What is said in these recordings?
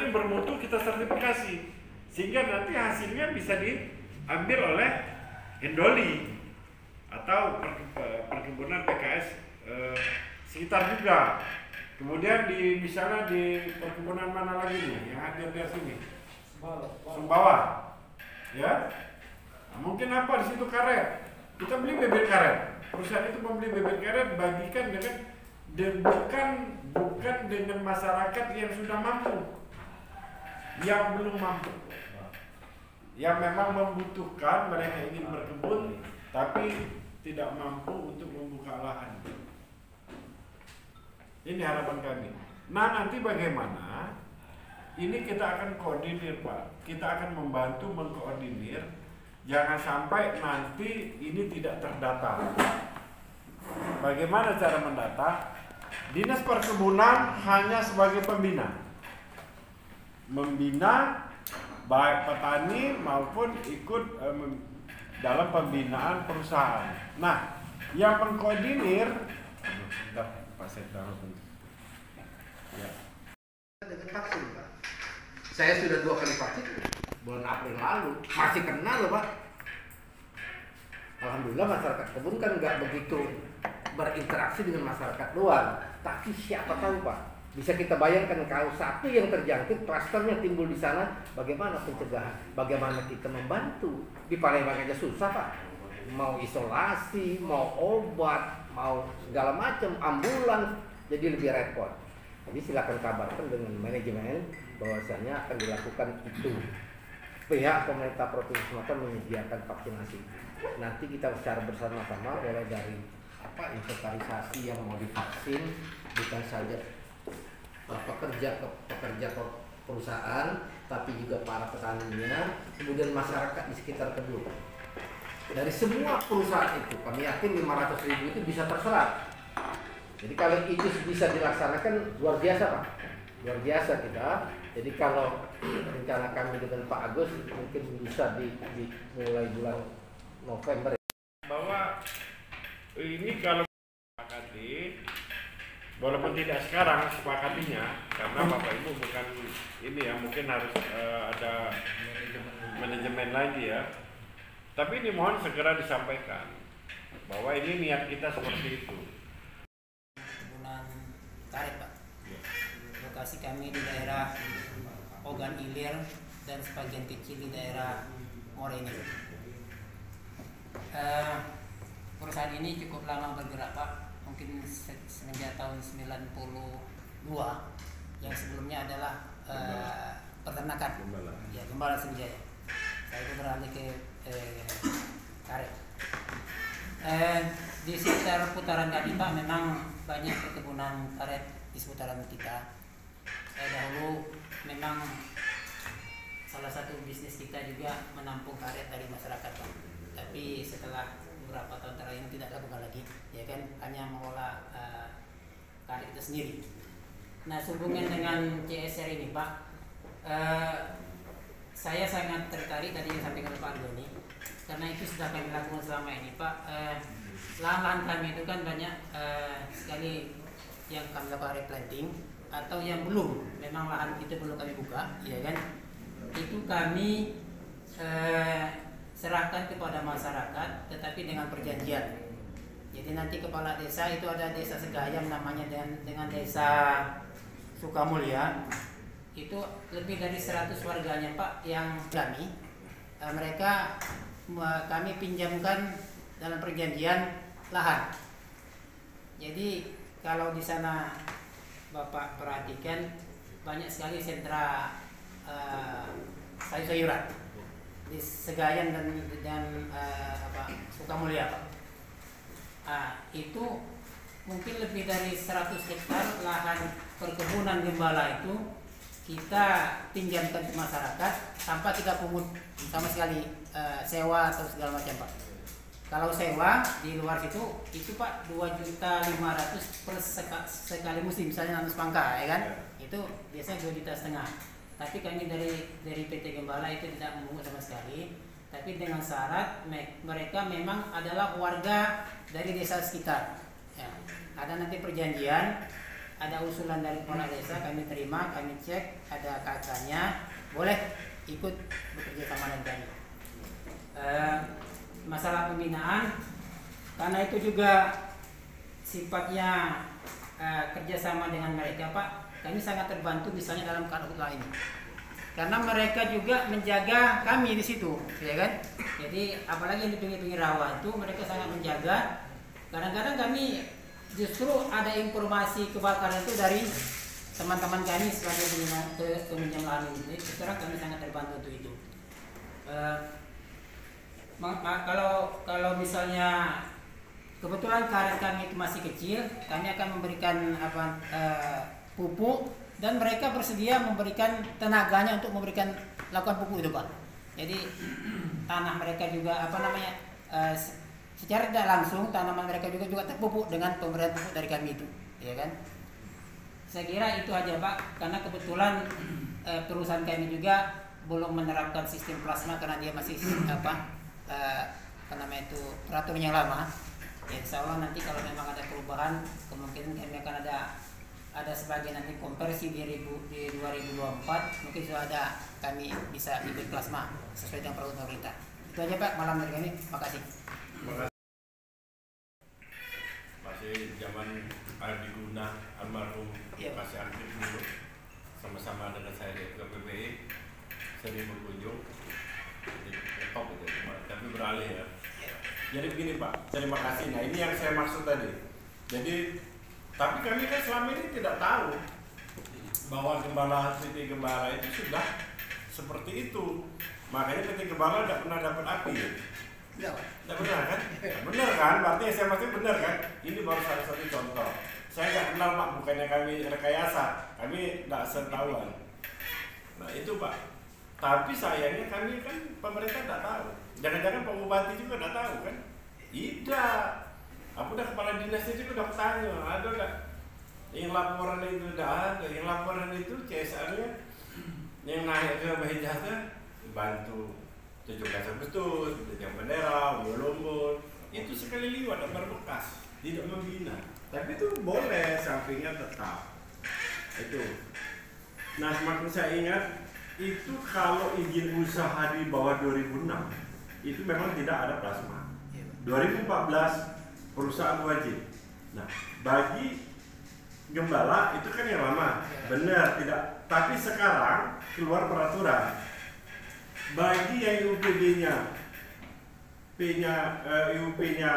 kemudian bermutu kita sertifikasi, sehingga nanti hasilnya bisa diambil oleh Endoli atau perkebunan PKS sekitar juga. Kemudian misalnya di perkebunan mana lagi nih yang hadir di sini? Sumbawa, ya. Nah, mungkin apa di situ karet? Kita beli bibit karet. Perusahaan itu membeli bibit karet, bagikan bukan dengan masyarakat yang sudah mampu, yang belum mampu, yang memang membutuhkan, mereka ingin berkebun tapi tidak mampu untuk membuka lahan. Ini harapan kami. Nah, nanti bagaimana? Ini kita akan koordinir, Pak. Kita akan membantu mengkoordinir. Jangan sampai nanti ini tidak terdata. Bagaimana cara mendata? Dinas Perkebunan hanya sebagai pembina, membina baik petani maupun ikut dalam pembinaan perusahaan. Nah, yang mengkoordinir, Pak Sekda, ya. Dengan vaksin, Pak. Saya sudah 2 kali vaksin bulan April lalu, masih kena loh, Pak. Alhamdulillah masyarakat kebun kan nggak begitu berinteraksi dengan masyarakat luar. Tapi siapa tahu, Pak, bisa kita bayangkan kalau satu yang terjangkit, klasternya timbul di sana, bagaimana pencegahan? Bagaimana kita membantu? Di Palembang aja susah, Pak. Mau isolasi, mau obat, mau segala macam, ambulans, jadi lebih repot. Jadi silakan kabarkan dengan manajemen bahwasanya akan dilakukan itu. Pihak pemerintah Provinsi Sumatera menyediakan vaksinasi. Nanti kita secara bersama-sama mulai dari inventarisasi yang mau divaksin, bukan saja pekerja perusahaan, tapi juga para petaninya, kemudian masyarakat di sekitar kebun. Dari semua perusahaan itu, kami yakin 500.000 itu bisa terserap. Jadi kalau itu bisa dilaksanakan, luar biasa, Pak. Luar biasa kita. Jadi kalau rencana kami dengan Pak Agus mungkin bisa mulai bulan November. Bahwa ini kalau sepakati, walaupun tidak sekarang sepakatinya, karena Bapak Ibu bukan ini ya, mungkin harus ada manajemen lagi ya. Tapi ini mohon segera disampaikan bahwa ini niat kita seperti itu. Perkebunan karet, Pak. Lokasi kami di daerah Ogan Ilir dan sebagian kecil di daerah Moreni. Perusahaan ini cukup lama bergerak, Pak. Mungkin semenjak tahun 92. Yang sebelumnya adalah peternakan. Ya, Gembala Sriwijaya. Saya itu beralih ke karet. Di sekitar putaran kami, Pak, memang banyak perkebunan karet di seputaran kita. Dahulu memang salah satu bisnis kita juga menampung karet dari masyarakat, Pak. Tapi setelah beberapa tahun terakhir ini tidak lakukan lagi, ya kan, hanya mengolah karet itu sendiri. Nah, sehubungan dengan CSR ini, Pak, saya sangat tertarik tadi yang sampaikan Pak Doni, karena itu sudah kami lakukan selama ini, Pak. Lahan-lahan kami itu kan banyak sekali yang kami lakukan replanting atau yang belum, memang lahan itu belum kami buka, ya kan? Itu kami serahkan kepada masyarakat, tetapi dengan perjanjian. Jadi nanti kepala desa itu ada desa Segayam namanya, dengan desa Sukamulya, itu lebih dari 100 warganya, Pak, yang kami kami pinjamkan dalam perjanjian lahan. Jadi kalau di sana Bapak perhatikan banyak sekali sentra sayur-sayuran di Segayan dan Sukamulya, Pak. Itu mungkin lebih dari 100 hektar lahan perkebunan gembala itu kita pinjamkan ke masyarakat tanpa kita pungut sama sekali sewa atau segala macam, Pak. Kalau sewa di luar itu Pak 2.500.000 per sekali musim, misalnya nanti pangka, ya kan? Itu biasanya 2,5 juta. Tapi kami dari PT Gembala itu tidak memungut sama sekali, tapi dengan syarat mereka memang adalah warga dari desa sekitar. Ya, ada nanti perjanjian ada usulan dari kepala desa, kami terima, kami cek, ada kakaknya, boleh ikut bekerja sama dengan kami. Masalah pembinaan, karena itu juga sifatnya kerjasama dengan mereka, Pak, kami sangat terbantu misalnya dalam karhutla ini. Karena mereka juga menjaga kami di situ, ya kan? Jadi apalagi yang di pinggir-pinggir rawa itu mereka sangat menjaga. Kadang-kadang kami justru ada informasi kebakaran itu dari teman-teman kami sebagai peminjam lahan ini. Jadi sekarang kami sangat terbantu untuk itu. Kalau misalnya kebetulan karet kami itu masih kecil, kami akan memberikan pupuk. Dan mereka bersedia memberikan tenaganya untuk lakukan pupuk itu, Pak. Jadi tanah mereka juga secara tidak langsung tanaman mereka juga terpupuk dengan pemberian pupuk dari kami itu, ya kan? Saya kira itu aja, Pak, karena kebetulan perusahaan kami juga belum menerapkan sistem plasma karena dia masih peraturan yang lama. Ya, insya Allah nanti kalau memang ada perubahan, kemungkinan kami akan ada sebagian nanti konversi di 2024, mungkin sudah ada kami bisa ikut plasma sesuai dengan peraturan pemerintah. Itu aja, Pak, malam dari kami. Makasih. Masih zaman Adi Guna almarhum, masih aktif dulu, sama-sama dengan saya di KPBI, sering berkunjung di top itu, tapi beralih ya. Jadi begini, Pak, terima kasih. Nah, ini yang saya maksud tadi. Jadi tapi kami kan selama ini tidak tahu bahwa PT Gembala itu sudah seperti itu. Makanya PT Gembala tidak pernah dapat api. Ya, Pak. Tidak benar kan? Benar kan? Berarti saya maksud benar kan? Ini baru salah satu contoh. Saya nggak kenal, Pak, bukannya kami rekayasa, kami tidak setahuan. Nah itu, Pak. Tapi sayangnya kami kan pemerintah tidak tahu. Jangan-jangan Pak Bupati juga tidak tahu kan? Tidak. Aku udah kepala dinasnya juga udah tanya, ada nggak? Yang laporan itu udah ada, yang laporan itu CSR-nya yang naik ke Bahijahnya bantu 17 Agustus, yang bendera, Lombok, itu sekali liwat berbekas, tidak membina. Tapi itu boleh, sampingnya tetap. Itu. Nah, semakin saya ingat, itu kalau izin usaha di bawah 2006, itu memang tidak ada plasma. 2014 perusahaan wajib. Nah, bagi Gembala itu kan yang lama, benar tidak. Tapi sekarang keluar peraturan bagi yang IUPD-nya, IUP-nya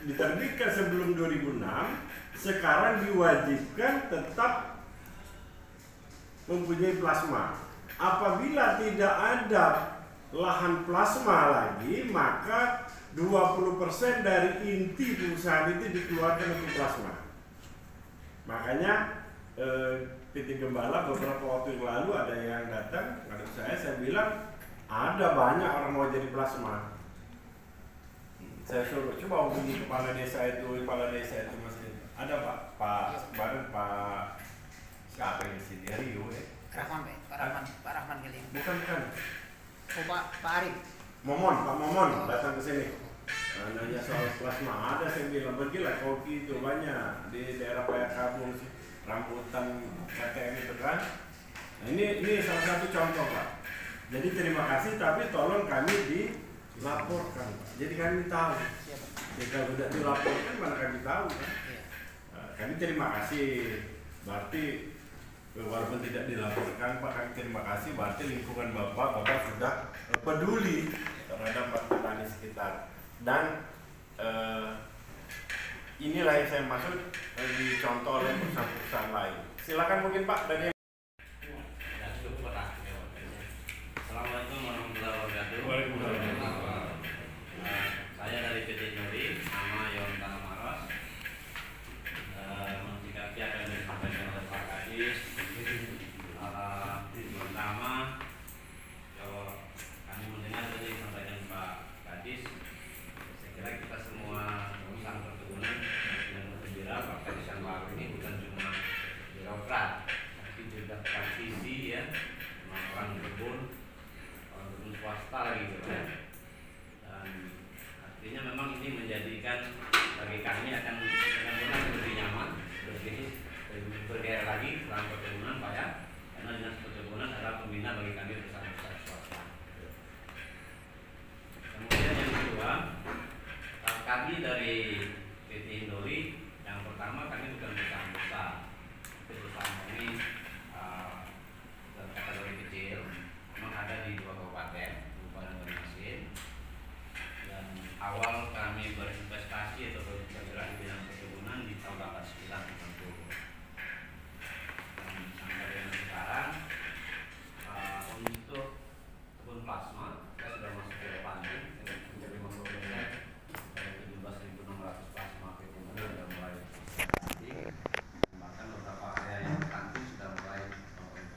diterbitkan sebelum 2006, sekarang diwajibkan tetap mempunyai plasma. Apabila tidak ada lahan plasma lagi, maka 20% dari inti perusahaan itu dikeluarkan untuk plasma. Makanya PT Gembala beberapa waktu yang lalu ada yang datang ke saya bilang ada banyak orang mau jadi plasma. Saya suruh coba hubungi kepala desa itu masih ada, Pak siapa yang di sini? Rio ya? Pak Rahman kali. Bukan. Oh, Pak Arif. Pak Momon datang ke sini. Nanya soal plasma, ada saya bilang pergilah kopi itu banyak di daerah Payakabung, rambutan KTM itu kan. Nah, ini salah satu contoh, Pak. Jadi terima kasih, tapi tolong kami dilaporkan, Pak. Jadi kami tahu. Jika tidak dilaporkan mana kami tahu kan. Nah, kami terima kasih. Berarti walaupun tidak dilaporkan, Pak, kami terima kasih. Berarti lingkungan Bapak sudah peduli terhadap petani sekitar. Dan inilah yang saya maksud dicontoh oleh perusahaan-perusahaan lain. Silakan mungkin Pak dari Assalamualaikum warahmatullahi wabarakatuh. Saya dari PT Nuri, nama Yontan Maros. Menyikapi apa yang disampaikan oleh Pak Kadis. Pertama, kalau kami mendengar tadi disampaikan Pak Kadis, saya kira kita semua perusahaan perkebunan yang bergembira Pak Kadis yang baru ini bukan cuma birokrat, tapi juga praktisi ya, orang kebun swasta lagi gitu ya. Dan artinya memang ini menjadikan bagi kami akan benar-benar lebih nyaman, lebih bergairah kami dari PT Indoli, yang pertama kami bukan perusahaan besar. Perusahaan kami kategori kecil, memang ada di 2 kabupaten, Kabupaten Banjarmasin. Dan awal kami berinvestasi atau bergerak di bidang perkebunan di tahun 89 tentu. Dan sampai dengan sekarang untuk kebun plasma kita sudah masuk ke funding menjadi 50% dari 17.600 plasma PT Indoli sudah mulai funding. Bahkan beberapa area yang tertantu sudah mulai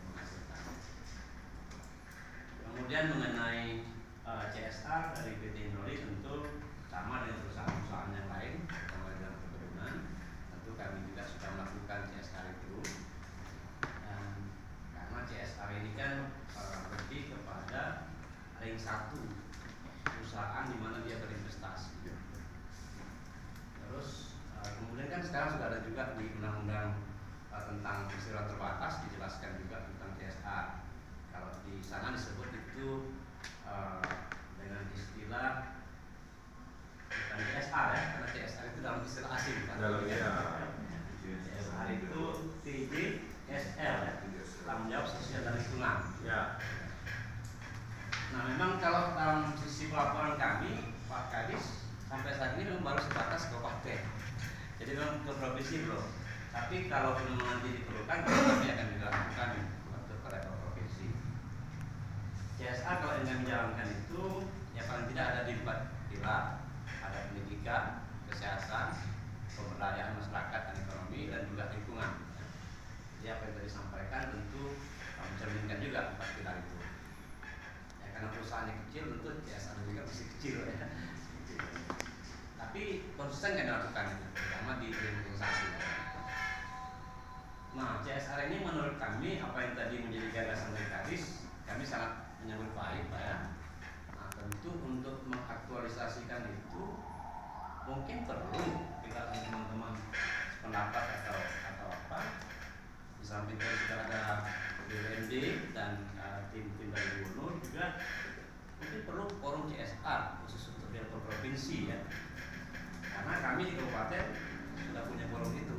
menghasilkan. Kemudian mengenai CSR dari PT Indoli tentu sama dengan perusahaan-perusahaan yang lain, terutama di dalam perkebunan. Tentu kami juga sudah melakukan CSR itu. Dan karena CSR ini kan lebih kepada ring 1 perusahaan di mana dia berinvestasi. Terus kemudian kan sekarang sudah ada juga di undang-undang tentang peristiwa terbatas dijelaskan juga tentang CSR. Kalau di sana disebut itu dengan istilah bukan CSR ya, karena CSR itu dalam istilah asing kan. CSR itu TJSL ya, tanggung jawab sosial dan lingkungan. Ya. Nah memang kalau dalam sisi pelaporan kami Pak Kadis sampai saat ini memang baru sebatas kabupaten. Jadi memang ke provinsi belum. Tapi kalau memang nanti diperlukan kami akan dilakukan untuk ke level provinsi. CSR kalau yang kami jalankan itu ya paling tidak ada di 4 pilar. Ada pendidikan, kesehatan, pemberdayaan masyarakat dan ekonomi, dan juga lingkungan. Jadi apa yang tadi disampaikan tentu mencerminkan juga 4 pilar itu. Ya, karena perusahaannya kecil tentu CSR juga masih kecil ya. Tapi konsisten kan dilakukan itu, terutama di organisasi. Nah, CSR ini menurut kami apa yang tadi menjadi gagasan dari Kadis, kami sangat menyambut baik Pak ya. Nah, tentu untuk mengaktualisasikan itu mungkin perlu kita teman-teman pendapat atau apa. Di samping itu sudah ada BUMD dan tim-tim dari gubernur juga mungkin perlu forum CSR khusus untuk level provinsi ya. Karena kami di kabupaten sudah punya forum itu.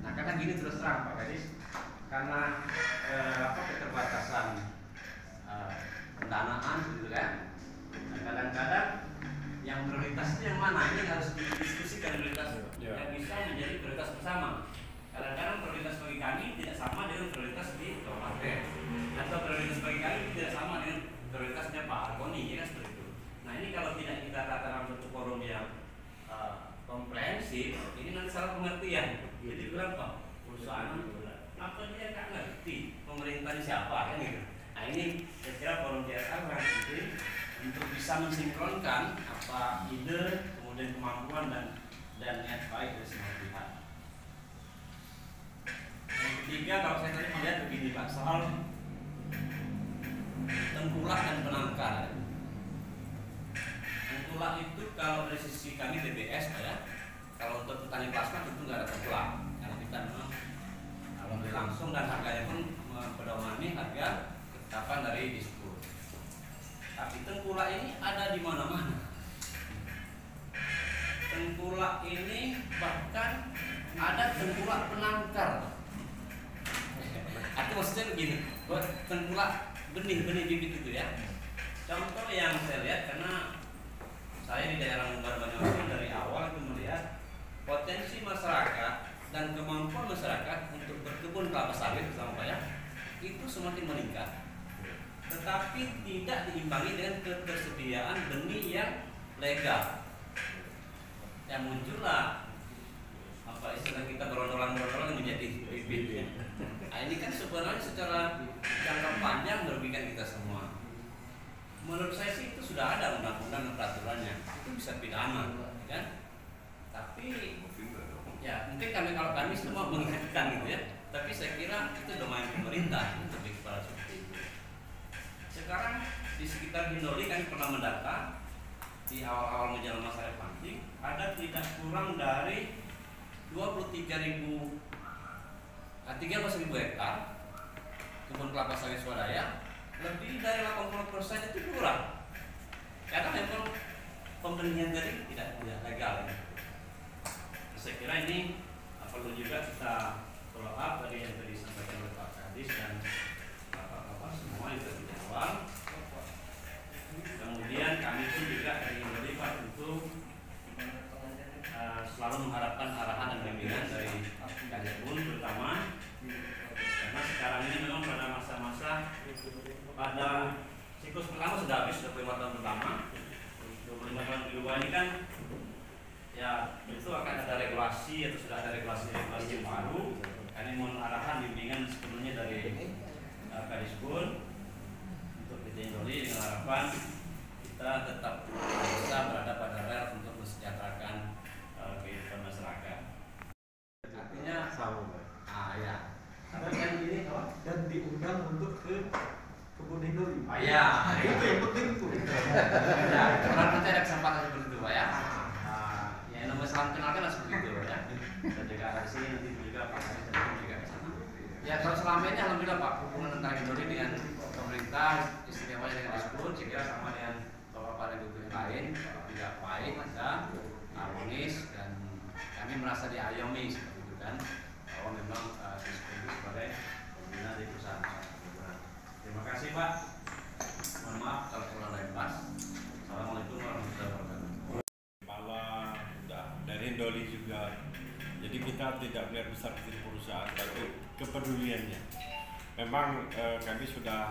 Nah karena gini terus terang Pak Kadis, karena keterbatasan pendanaan gitu kan. Nah, kadang-kadang yang prioritas itu yang mana, ini harus didiskusikan prioritas yang bisa menjadi prioritas bersama. Kadang-kadang prioritas bagi kami tidak sama dengan prioritas di kabupaten, atau prioritas bagi kami tidak sama dengan prioritasnya Pak Argoni, ya kan seperti itu. Nah ini kalau tidak kita tata dalam satu forum yang komprehensif, ini nanti salah pengertian. Jadi bilang Pak, perusahaan apa dia nggak ngerti pemerintah ini siapa kan gitu. Nah ini saya kira forum CSR sangat penting untuk bisa mensinkronkan apa ide, kemudian kemampuan dan niat baik dari semua pihak. Yang ketiga, kalau saya tadi melihat begini Pak, soal tengkulak dan penangkar. Tengkulak itu kalau dari sisi kami DBS Pak ya, kalau untuk petani plasma tentu nggak ada tengkulak, karena kita memang membeli langsung dan harganya pun berdomani harga ketetapan dari Disput. Tapi tengkulak ini ada di mana-mana. Tengkulak ini bahkan ada tengkulak penangkar. Artinya maksudnya begini, buat tengkulak benih-benih bibit itu ya. Contoh yang saya lihat, karena saya di daerah Banjarmasin dari awal itu melihat potensi masyarakat dan kemampuan masyarakat untuk berkebun kelapa sawit bersama Pak ya, itu semakin meningkat. Tetapi tidak diimbangi dengan ketersediaan benih yang legal. Yang muncullah apa istilah kita berondolan-berondolan menjadi bibit. Nah ini kan sebenarnya secara jangka panjang merugikan kita semua. Menurut saya sih itu sudah ada undang-undang dan peraturannya, itu bisa pidana, kan? Tapi ya mungkin kalau kami semua mengingatkan gitu ya. Tapi saya kira itu domain pemerintah lebih kepada seperti itu. Sekarang di sekitar Indoli kami pernah mendata di awal-awal menjelang masa revamping ada tidak kurang dari 13.000 hektar kebun kelapa sawit swadaya, lebih dari 80% itu kurang. Karena memang pembelian tadi tidak legal. Saya kira ini perlu juga kita follow up dari yang tadi disampaikan oleh Pak Kadis dan Bapak-bapak semua yang tadi di awal. Kemudian kami pun juga dari Indoli Pak tentu selalu mengharapkan arahan dan bimbingan dari Kadipun terutama karena sekarang ini memang pada masa-masa pada siklus pertama sudah habis, sudah 5 tahun pertama, 25 tahun kedua ini kan ya itu akan ada regulasi atau sudah ada regulasi yang baru. Kami mohon arahan bimbingan sepenuhnya dari Kadipun untuk PT Indoli dengan harapan kita tetap bisa berada pada rel untuk mensejahterakan kehidupan masyarakat. Artinya ya. Tapi kan ini dan diundang untuk ke kebun Indoli. ya, Itu yang penting itu. ya, orang nanti ada kesempatan seperti itu, Pak ya. Ya nomor salam kenalkan seperti itu, ya. Dan juga ada sini nanti juga Pak Kadis dan juga di sana. Ya kalau selama ini alhamdulillah Pak hubungan antara Indoli dengan pemerintah istimewanya dengan Disbud, saya kira sama dengan beberapa regulasi lain juga baik, ada harmonis dan kami merasa diayomi seperti itu kan. Bahwa memang Disbud itu sebagai pembina di perusahaan. Terima kasih Pak. Mohon maaf kalau kurang ada yang pas. Assalamualaikum warahmatullahi wabarakatuh. Kepala dari Indoli juga. Jadi kita tidak melihat besar kecil perusahaan, tapi kepeduliannya. Memang kami sudah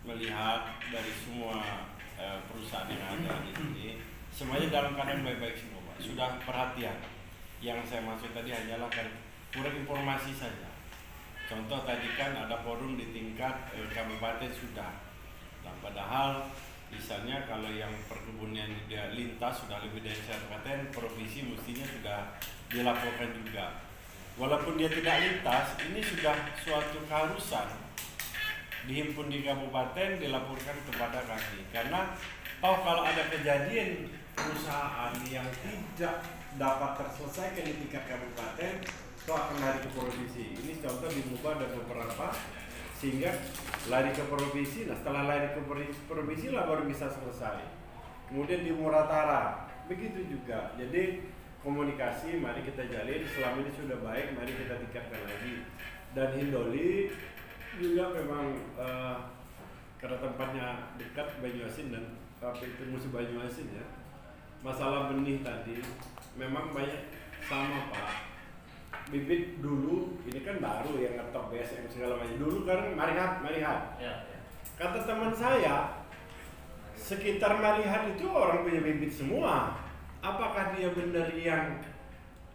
melihat dari semua perusahaan yang ada di sini, semuanya dalam keadaan baik-baik semua, Pak. Sudah perhatian. Yang saya maksud tadi hanyalah kurang informasi saja. Contoh tadi kan ada forum di tingkat kabupaten sudah. Nah, padahal misalnya kalau yang perkebunan dia lintas sudah lebih dari 1 kabupaten, provinsi mestinya sudah dilaporkan juga. Walaupun dia tidak lintas, ini sudah suatu keharusan dihimpun di kabupaten, dilaporkan kepada kami. Karena kalau ada kejadian perusahaan yang tidak dapat terselesaikan di tingkat kabupaten, itu akan lari ke provinsi. Ini contoh di Muba ada beberapa, sehingga lari ke provinsi. Nah setelah lari ke provinsi lah baru bisa selesai. Kemudian di Muratara begitu juga. Jadi komunikasi mari kita jalin, selama ini sudah baik, mari kita tingkatkan lagi. Dan Indoli juga memang karena tempatnya dekat Banyuasin dan musuh Banyuasin ya. Masalah benih tadi memang banyak sama Pak. Bibit dulu ini kan baru yang ngetok BSM segala macam. Dulu kan Marihat. Ya. Kata teman saya, sekitar Marihat itu orang punya bibit semua. Apakah dia benar yang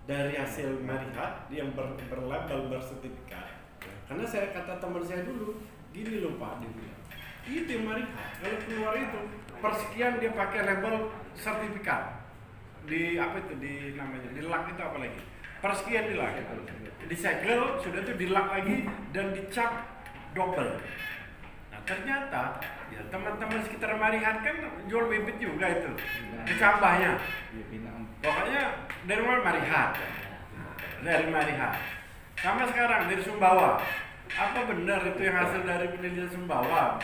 dari hasil Marihat yang berlabel bersertifikat? Karena saya kata teman saya dulu, gini loh Pak, dia bilang, itu yang Marihat. Kalau keluar itu persekian dia pakai label sertifikat. Di apa itu di namanya? Di lak itu apa lagi? Persekian di lak. Disegel sudah itu di lak lagi dan dicap double. Nah ternyata ya teman-teman sekitar Marihat kan jual bibit juga itu, kecambahnya. Pokoknya dari mana Marihat, dari Marihat. Sama sekarang dari Sumbawa. Apa benar itu yang hasil dari penelitian Sumbawa?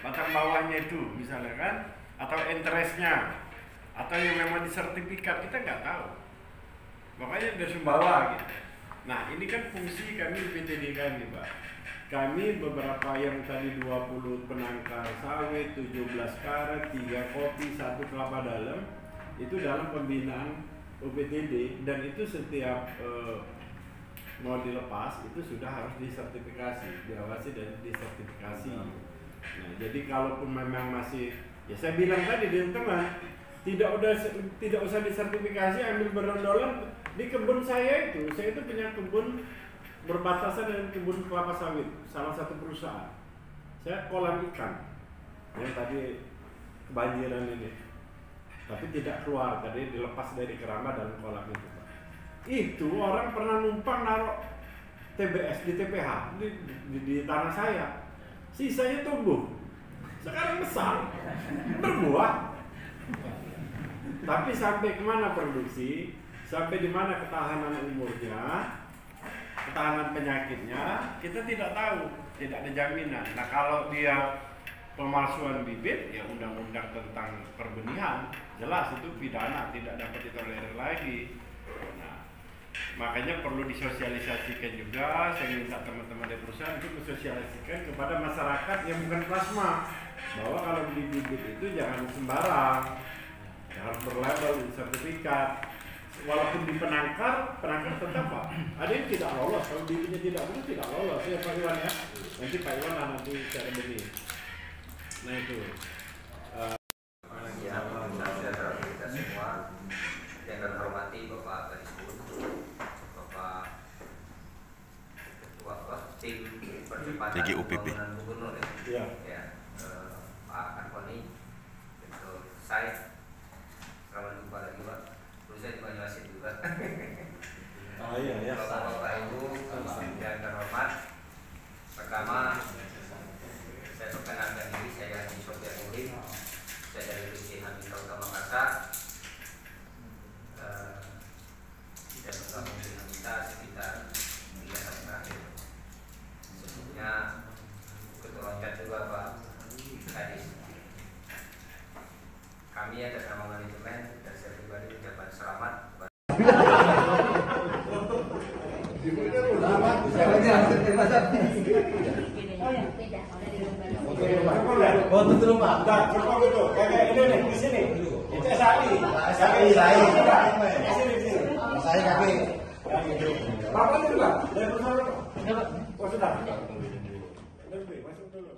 Batang bawahnya itu misalnya kan, atau interestnya, atau yang memang disertifikat kita nggak tahu. Makanya dari Sumbawa gitu. Nah ini kan fungsi kami di PTD kami Pak. Kami beberapa yang tadi 20 penangkar sawit, 17 karet, 3 kopi, 1 kelapa dalam, itu dalam pembinaan UPTD dan itu setiap mau dilepas itu sudah harus disertifikasi, diawasi dan disertifikasi. Nah jadi kalaupun memang masih, ya saya bilang tadi di teman, tidak usah disertifikasi, ambil berondolan di kebun saya itu punya kebun berbatasan dengan kebun kelapa sawit, salah satu perusahaan. Saya kolam ikan yang tadi kebanjiran ini, tapi tidak keluar, tadi dilepas dari keramba dalam kolam itu. Itu orang pernah numpang naruh TBS di TPH di tanah saya, sisanya tumbuh, sekarang besar, berbuah. Tapi sampai kemana produksi, sampai di mana ketahanan umurnya, ketahanan penyakitnya, kita tidak tahu, tidak ada jaminan. Nah kalau dia pemalsuan bibit, ya undang-undang tentang perbenihan jelas itu pidana, tidak dapat ditolerir lagi. Nah, makanya perlu disosialisasikan juga. Saya minta teman-teman dari perusahaan itu mensosialisasikan kepada masyarakat yang bukan plasma, bahwa kalau beli bibit itu jangan sembarang, harus berlabel sertifikat. Walaupun di penangkar tetap Pak, ada yang tidak lolos. Kalau bibitnya tidak benar, tidak lolos ya Pak Iwan ya. Nanti Pak Iwan nanti saya beri. Nah itu. Kita semua yang kami hormati Bapak Kadisbud, Bapak Ketua Tim Percepatan Pembangunan Gubernur Ya. Pak Antoni, saya selamat jumpa lagi Pak. Terus saya juga jelasin juga. Iya. Bapak Ibu yang terhormat, pertama saya perkenalkan diri, saya Haji Sofyan Mulim, saya dari Divisi Hamil Utama Makassar. Saya bergabung dengan kita sekitar 3 tahun terakhir. Sebelumnya ketua loncat juga Pak Kadis. Kami atas nama manajemen dan saya pribadi ucapkan selamat. Foto dulu Pak. Enggak, cukup itu. Kayak ini nih, di sini. Itu Sari. Saya. Saya kaki. Bapak dulu Pak. Dari perusahaan Pak. Oh sudah. Masuk dulu.